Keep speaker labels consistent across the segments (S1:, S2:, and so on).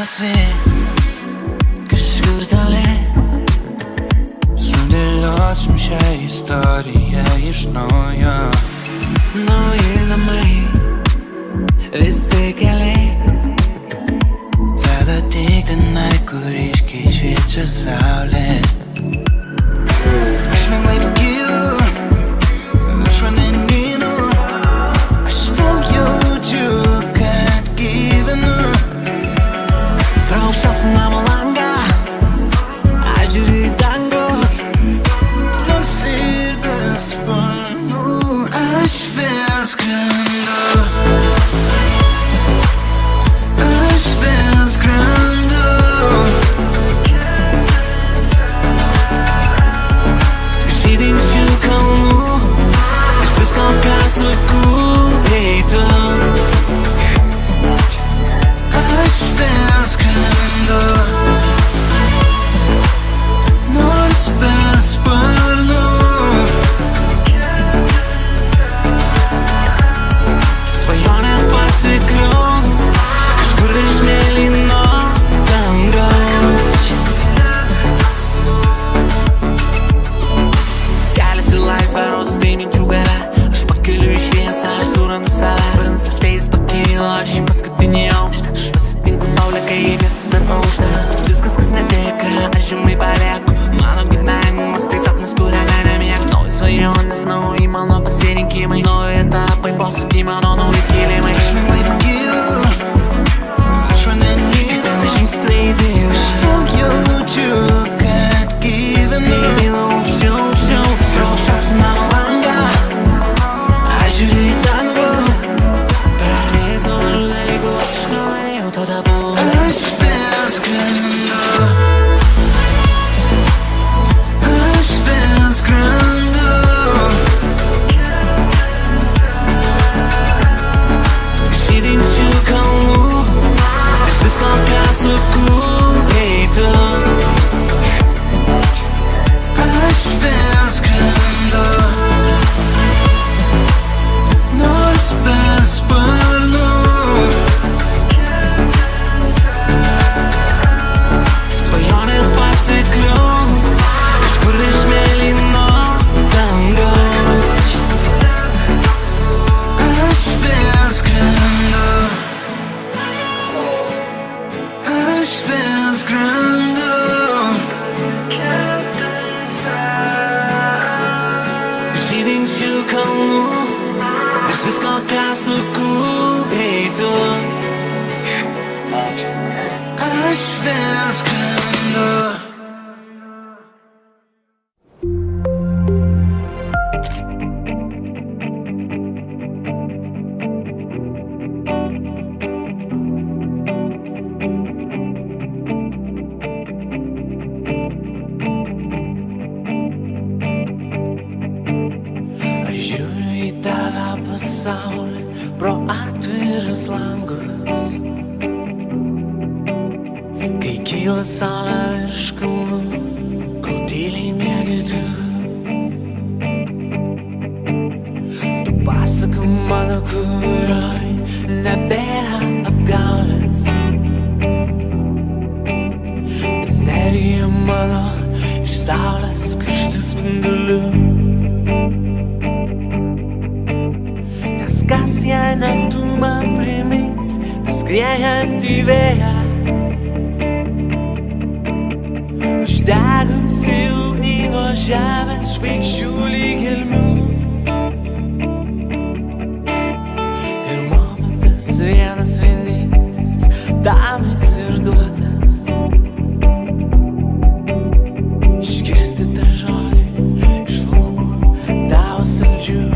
S1: laisvė kažkur toli. Sudėliosim šią istoriją iš naujo. Nauji namai, visi keliai veda tik tenai, kur ryškiai šviečia saulė. Aš lengvai pakylu virš vandenynų, aš vėl jaučiu, kad gyvenu. Pro aukščiausią namo langą aš žiūriu į dangų, toks ir be sparnų. Aš vėl skrendu, aš vėl skrendu. Žydinčių kalnų ir visko, ką sukūrei tu. Aš vėl skrendu, nors be sparnų. Svajonės pasikraus kažkur virš mėlyno dangaus. Kelias į laisvę rodos tai minčių gale. Aš pakeliu į šviesą, aš surandu save. Sparnas spėjus pakyla, aš į paskutinį aukštą. Aš pasitinku saulę, kai miestas dar aušta. Viskas, kas netikra, aš žemai palieku. Mano gyvenimas tai sapnas, kuriame nemiegu. Nauji svajonės, nauji mano pasirinkimai, nauji etapai, posūkiai, mano nauji kilimai. Aš lengvai pakylu virš vandenynų, kiekvieną žingsnį įdėjau. Aš vėl jaučiu, kad gyvenu. Einu aukščiau, aukščiau, pro aukščiausią namo langą aš žiūriu į dangų. Prarėjęs nuo mažų dalykų, aš norėjau to tapau. Aš vėl skrendu, aš vėl skrendu. Žydinčių kalnų ir visko, ką sukūrei tu. Aš vėl skrendu, nors be sparnų. Svajonės pasikraus kažkur virš mėlyno dangaus. Aš vėl skrendu, aš vėl skrendu. Žydinčių kalnų ir visko, ką sukūrei tu. Aš vėl skrendu. Aš žiūriu į tave pasaulį pro atvirus langus. Kai kyla saulė virš kalnų, kol tyliai miegi tu. Tu pasaka mano, kurioj nebėra apgaulės. Energija mano iš saulės karštų spindulių. Nes kas jei ne tu man primins tą skriejantį vėją. Uždegusi ugnį nuo žemės žvaigždžių lyg gelmių. Ir momentas vienas vienintelis tam jis ir duotas. Išgirsti tą žodį iš lūpų tavo saldžių.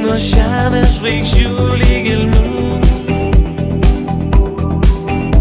S1: nuo žemės žvaigždžių lyg gelmių.